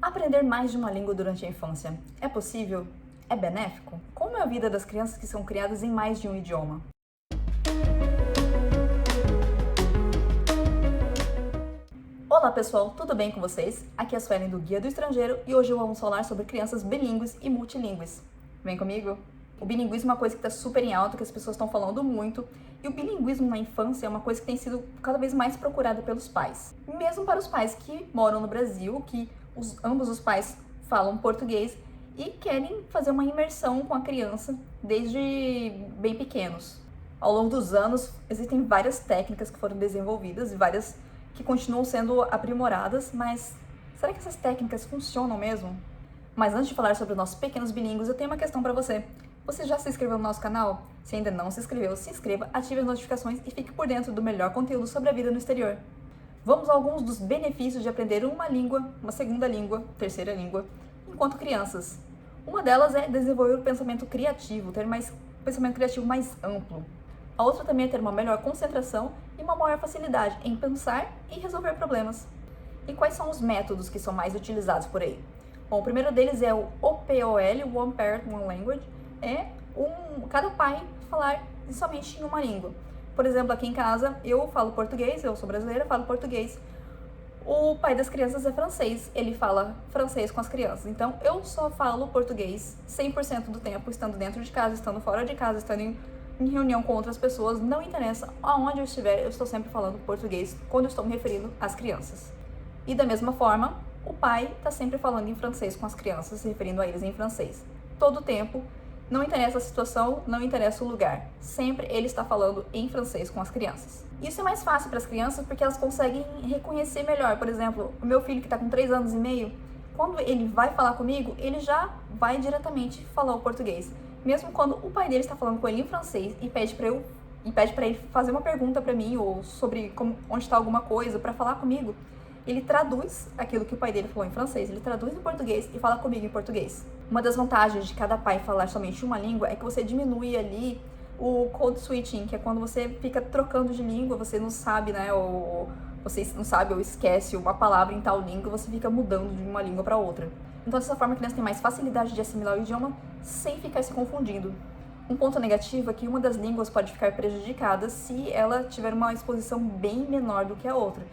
Aprender mais de uma língua durante a infância é possível? É benéfico? Como é a vida das crianças que são criadas em mais de um idioma? Olá pessoal, tudo bem com vocês? Aqui é a Suelen do Guia do Estrangeiro e hoje vamos falar sobre crianças bilíngues e multilingües. Vem comigo? O bilinguismo é uma coisa que está super em alta, que as pessoas estão falando muito, e o bilinguismo na infância é uma coisa que tem sido cada vez mais procurada pelos pais. Mesmo para os pais que moram no Brasil, que ambos os pais falam português e querem fazer uma imersão com a criança desde bem pequenos. Ao longo dos anos, existem várias técnicas que foram desenvolvidas e várias que continuam sendo aprimoradas, mas será que essas técnicas funcionam mesmo? Mas antes de falar sobre os nossos pequenos bilíngues, eu tenho uma questão para você. Você já se inscreveu no nosso canal? Se ainda não se inscreveu, se inscreva, ative as notificações e fique por dentro do melhor conteúdo sobre a vida no exterior. Vamos a alguns dos benefícios de aprender uma língua, uma segunda língua, terceira língua, enquanto crianças. Uma delas é desenvolver o pensamento criativo, ter um pensamento criativo mais amplo. A outra também é ter uma melhor concentração e uma maior facilidade em pensar e resolver problemas. E quais são os métodos que são mais utilizados por aí? Bom, o primeiro deles é o OPOL, One Parent, One Language, cada pai falar somente em uma língua. Por exemplo, aqui em casa, eu falo português, eu sou brasileira, falo português. O pai das crianças é francês, ele fala francês com as crianças. Então, eu só falo português 100% do tempo, estando dentro de casa, estando fora de casa, estando em reunião com outras pessoas, não interessa aonde eu estiver, eu estou sempre falando português quando eu estou me referindo às crianças. E da mesma forma, o pai está sempre falando em francês com as crianças, se referindo a eles em francês. Todo o tempo, não interessa a situação, não interessa o lugar. Sempre ele está falando em francês com as crianças. Isso é mais fácil para as crianças porque elas conseguem reconhecer melhor. Por exemplo, o meu filho que está com 3 anos e meio, quando ele vai falar comigo, ele já vai diretamente falar o português. Mesmo quando o pai dele está falando com ele em francês e pede para ele fazer uma pergunta para mim ou sobre onde está alguma coisa para falar comigo, ele traduz aquilo que o pai dele falou em francês, ele traduz em português e fala comigo em português. Uma das vantagens de cada pai falar somente uma língua é que você diminui ali o code switching, que é quando você fica trocando de língua, você não sabe, né, ou você não sabe ou esquece uma palavra em tal língua, você fica mudando de uma língua para outra. Então, dessa forma, a criança tem mais facilidade de assimilar o idioma sem ficar se confundindo. Um ponto negativo é que uma das línguas pode ficar prejudicada se ela tiver uma exposição bem menor do que a outra.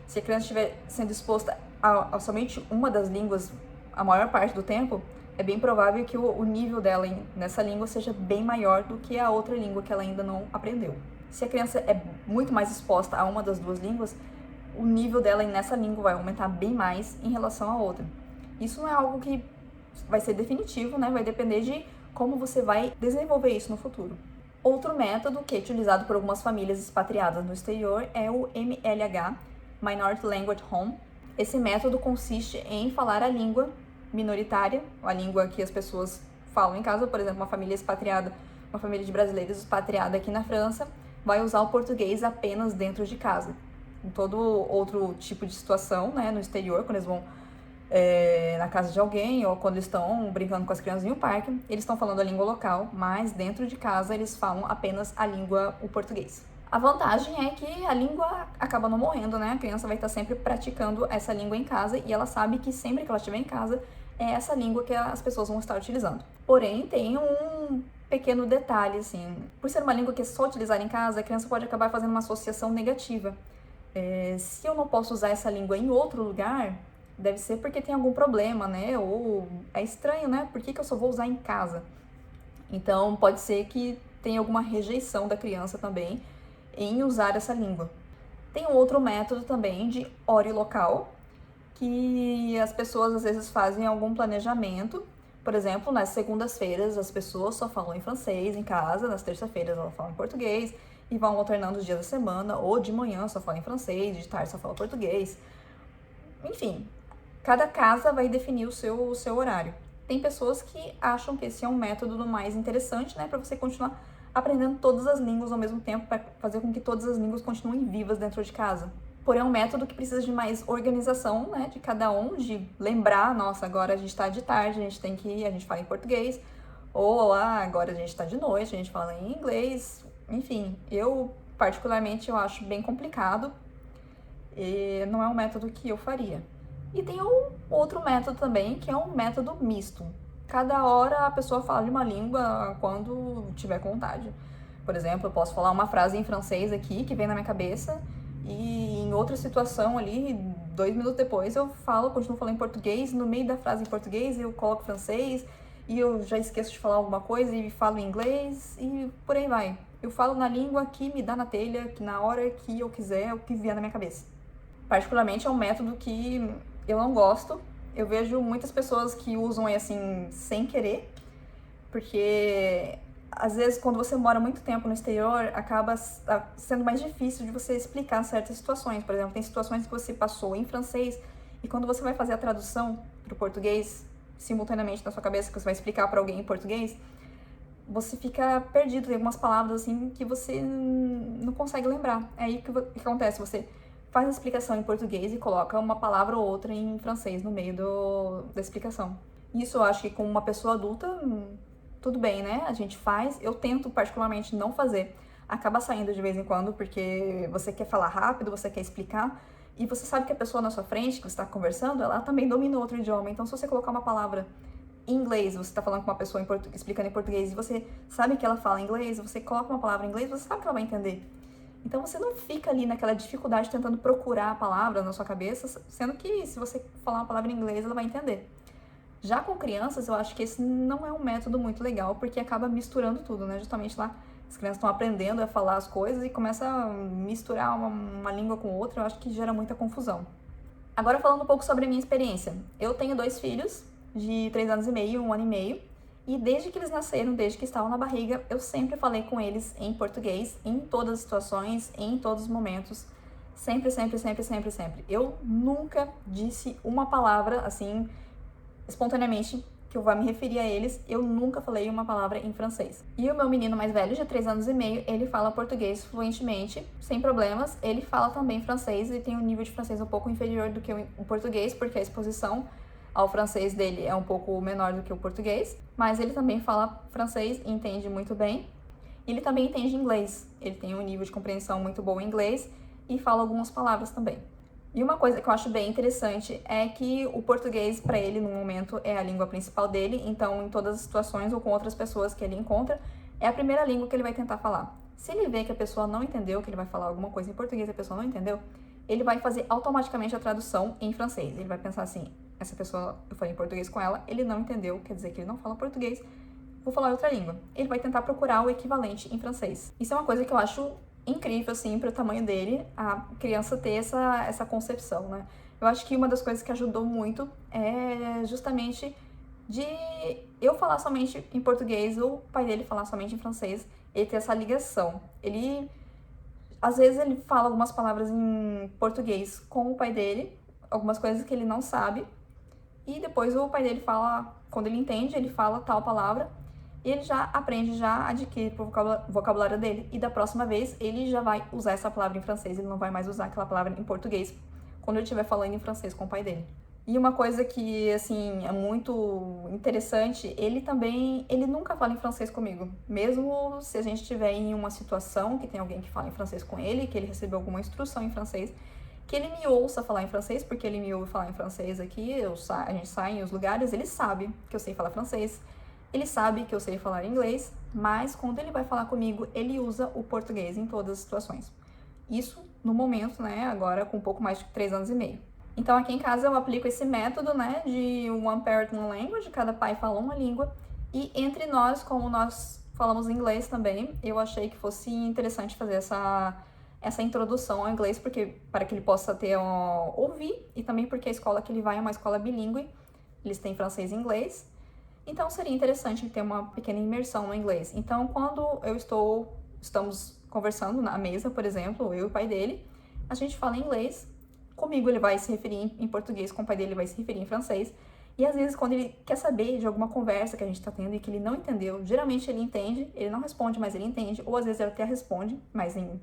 Se a criança estiver sendo exposta a somente uma das línguas a maior parte do tempo, é bem provável que o nível dela nessa língua seja bem maior do que a outra língua que ela ainda não aprendeu. Se a criança é muito mais exposta a uma das duas línguas, o nível dela nessa língua vai aumentar bem mais em relação à outra. Isso não é algo que vai ser definitivo, né? Vai depender de como você vai desenvolver isso no futuro. Outro método que é utilizado por algumas famílias expatriadas no exterior é o MLH, Minority Language Home. Esse método consiste em falar a língua minoritária, a língua que as pessoas falam em casa. Por exemplo, uma família expatriada, uma família de brasileiros expatriada aqui na França, vai usar o português apenas dentro de casa. Em todo outro tipo de situação, né, no exterior, quando eles vão na casa de alguém ou quando eles estão brincando com as crianças em um parque, eles estão falando a língua local, mas dentro de casa eles falam apenas o português. A vantagem é que a língua acaba não morrendo, né? A criança vai estar sempre praticando essa língua em casa e ela sabe que sempre que ela estiver em casa é essa língua que as pessoas vão estar utilizando. Porém, tem um pequeno detalhe, assim. Por ser uma língua que é só utilizada em casa, a criança pode acabar fazendo uma associação negativa. Se eu não posso usar essa língua em outro lugar, deve ser porque tem algum problema, né? Ou é estranho, né? Por que eu só vou usar em casa? Então, pode ser que tenha alguma rejeição da criança também em usar essa língua. Tem um outro método também de ORI local, que as pessoas às vezes fazem algum planejamento. Por exemplo, nas segundas-feiras as pessoas só falam em francês em casa, nas terças-feiras elas falam em português e vão alternando os dias da semana, ou de manhã só falam em francês, de tarde só falam português. Enfim, cada casa vai definir o seu horário. Tem pessoas que acham que esse é um método mais interessante, né, para você continuar aprendendo todas as línguas ao mesmo tempo, para fazer com que todas as línguas continuem vivas dentro de casa. Porém, é um método que precisa de mais organização, né, de cada um, de lembrar, nossa, agora a gente está de tarde, a gente fala em português, ou agora a gente está de noite, a gente fala em inglês. Enfim, eu particularmente eu acho bem complicado e não é um método que eu faria. E tem um outro método também, que é um método misto. Cada hora a pessoa fala de uma língua quando tiver com vontade. Por exemplo, eu posso falar uma frase em francês aqui, que vem na minha cabeça, e em outra situação ali, 2 minutos depois, eu continuo falando em português, no meio da frase em português eu coloco francês, e eu já esqueço de falar alguma coisa e falo em inglês, e por aí vai. Eu falo na língua que me dá na telha, que na hora que eu quiser, o que vier na minha cabeça. Particularmente é um método que eu não gosto. Eu vejo muitas pessoas que usam assim sem querer, porque às vezes quando você mora muito tempo no exterior, acaba sendo mais difícil de você explicar certas situações. Por exemplo, tem situações que você passou em francês e quando você vai fazer a tradução para o português simultaneamente na sua cabeça, que você vai explicar para alguém em português, você fica perdido, tem algumas palavras assim que você não consegue lembrar. É aí que acontece, você faz a explicação em português e coloca uma palavra ou outra em francês no meio da explicação. Isso eu acho que com uma pessoa adulta, tudo bem, né? A gente faz, eu tento particularmente não fazer. Acaba saindo de vez em quando, porque você quer falar rápido, você quer explicar, e você sabe que a pessoa na sua frente, que você está conversando, ela também domina outro idioma. Então, se você colocar uma palavra em inglês, você está falando com uma pessoa explicando em português, e você sabe que ela fala inglês, você coloca uma palavra em inglês, você sabe que ela vai entender. Então você não fica ali naquela dificuldade tentando procurar a palavra na sua cabeça, sendo que se você falar uma palavra em inglês, ela vai entender. Já com crianças, eu acho que esse não é um método muito legal, porque acaba misturando tudo, né? Justamente lá, as crianças estão aprendendo a falar as coisas e começa a misturar uma língua com outra, eu acho que gera muita confusão. Agora falando um pouco sobre a minha experiência. Eu tenho 2 filhos, de 3 anos e meio, 1 ano e meio, e desde que eles nasceram, desde que estavam na barriga, eu sempre falei com eles em português, em todas as situações, em todos os momentos. Sempre, sempre, sempre, sempre, sempre. Eu nunca disse uma palavra, assim, espontaneamente, que eu vá me referir a eles, eu nunca falei uma palavra em francês. E o meu menino mais velho, de 3 anos e meio, ele fala português fluentemente, sem problemas. Ele fala também francês e tem um nível de francês um pouco inferior do que o português, porque a exposição ao francês dele é um pouco menor do que o português, mas ele também fala francês e entende muito bem. Ele também entende inglês, ele tem um nível de compreensão muito bom em inglês e fala algumas palavras também. E uma coisa que eu acho bem interessante é que o português, para ele, no momento, é a língua principal dele, então, em todas as situações ou com outras pessoas que ele encontra, é a primeira língua que ele vai tentar falar. Se ele vê que a pessoa não entendeu, que ele vai falar alguma coisa em português e a pessoa não entendeu, ele vai fazer automaticamente a tradução em francês. Ele vai pensar assim, essa pessoa, eu falei em português com ela, ele não entendeu, quer dizer que ele não fala português, vou falar outra língua. Ele vai tentar procurar o equivalente em francês. Isso é uma coisa que eu acho incrível, assim, para o tamanho dele, a criança ter essa concepção, né? Eu acho que uma das coisas que ajudou muito é justamente de eu falar somente em português, ou o pai dele falar somente em francês, ele ter essa ligação. Às vezes ele fala algumas palavras em português com o pai dele, algumas coisas que ele não sabe, e depois o pai dele fala, quando ele entende, ele fala tal palavra, e ele já aprende, já adquire o vocabulário dele. E da próxima vez, ele já vai usar essa palavra em francês, ele não vai mais usar aquela palavra em português, quando ele estiver falando em francês com o pai dele. E uma coisa que, assim, é muito interessante, ele nunca fala em francês comigo. Mesmo se a gente estiver em uma situação que tem alguém que fala em francês com ele, que ele recebeu alguma instrução em francês, que ele me ouça falar em francês, porque ele me ouve falar em francês aqui, a gente sai em os lugares, ele sabe que eu sei falar francês, ele sabe que eu sei falar inglês, mas quando ele vai falar comigo, ele usa o português em todas as situações. Isso no momento, né, agora com um pouco mais de 3 anos e meio. Então aqui em casa eu aplico esse método, né, de one parent, one language, cada pai fala uma língua, e entre nós, como nós falamos inglês também, eu achei que fosse interessante fazer essa introdução ao inglês, porque para que ele possa ouvir, e também porque a escola que ele vai é uma escola bilíngue, eles têm francês e inglês, então seria interessante ter uma pequena imersão no inglês. Então quando estamos conversando na mesa, por exemplo, eu e o pai dele, a gente fala em inglês, comigo ele vai se referir em português, com o pai dele ele vai se referir em francês, e às vezes quando ele quer saber de alguma conversa que a gente está tendo e que ele não entendeu, geralmente ele entende, ele não responde, mas ele entende, ou às vezes ele até responde, mas em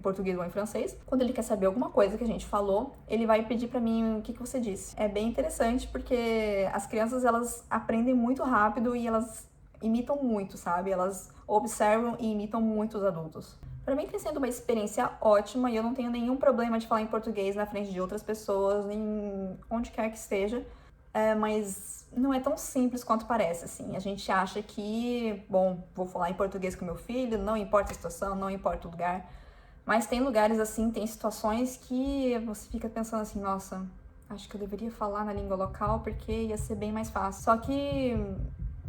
português ou em francês. Quando ele quer saber alguma coisa que a gente falou, ele vai pedir pra mim o que você disse. É bem interessante porque as crianças, elas aprendem muito rápido e elas imitam muito, sabe? Elas observam e imitam muito os adultos. Para mim tem sido uma experiência ótima e eu não tenho nenhum problema de falar em português na frente de outras pessoas, em onde quer que esteja. Mas não é tão simples quanto parece, assim. A gente acha que, bom, vou falar em português com meu filho, não importa a situação, não importa o lugar. Mas tem lugares assim, tem situações que você fica pensando assim, nossa, acho que eu deveria falar na língua local porque ia ser bem mais fácil. Só que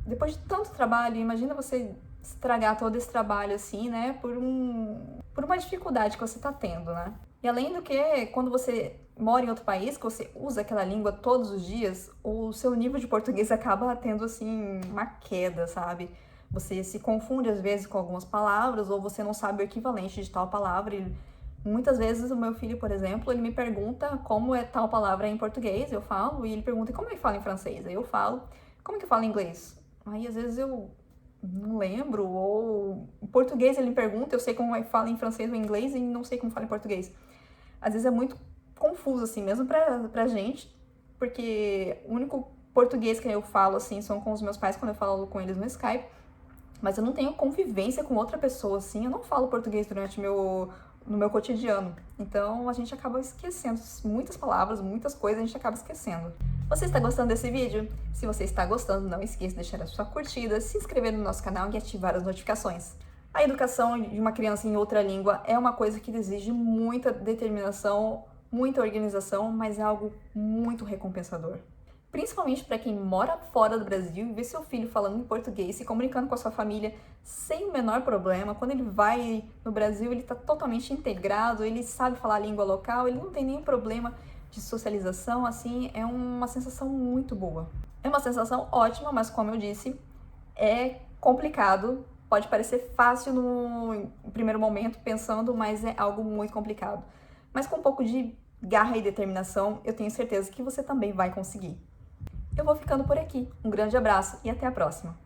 depois de tanto trabalho, imagina você estragar todo esse trabalho assim, né, por uma dificuldade que você tá tendo, né? E além do que, quando você mora em outro país, que você usa aquela língua todos os dias, o seu nível de português acaba tendo, assim, uma queda, sabe? Você se confunde, às vezes, com algumas palavras, ou você não sabe o equivalente de tal palavra. E muitas vezes, o meu filho, por exemplo, ele me pergunta como é tal palavra em português, eu falo, e ele pergunta como é que fala em francês? Aí eu falo, como é que fala em inglês? Aí, às vezes, eu não lembro, ou em português ele me pergunta, eu sei como é que fala em francês ou em inglês, e não sei como fala em português. Às vezes é muito confuso, assim, mesmo pra gente, porque o único português que eu falo, assim, são com os meus pais quando eu falo com eles no Skype, mas eu não tenho convivência com outra pessoa, assim, eu não falo português no meu cotidiano. Então a gente acaba esquecendo muitas palavras, muitas coisas a gente acaba esquecendo. Você está gostando desse vídeo? Se você está gostando, não esqueça de deixar a sua curtida, se inscrever no nosso canal e ativar as notificações. A educação de uma criança em outra língua é uma coisa que exige muita determinação, muita organização, mas é algo muito recompensador. Principalmente para quem mora fora do Brasil e vê seu filho falando em português, se comunicando com a sua família sem o menor problema. Quando ele vai no Brasil, ele está totalmente integrado, ele sabe falar a língua local, ele não tem nenhum problema de socialização, assim, é uma sensação muito boa. É uma sensação ótima, mas como eu disse, é complicado. Pode parecer fácil no primeiro momento, pensando, mas é algo muito complicado. Mas com um pouco de garra e determinação, eu tenho certeza que você também vai conseguir. Eu vou ficando por aqui. Um grande abraço e até a próxima!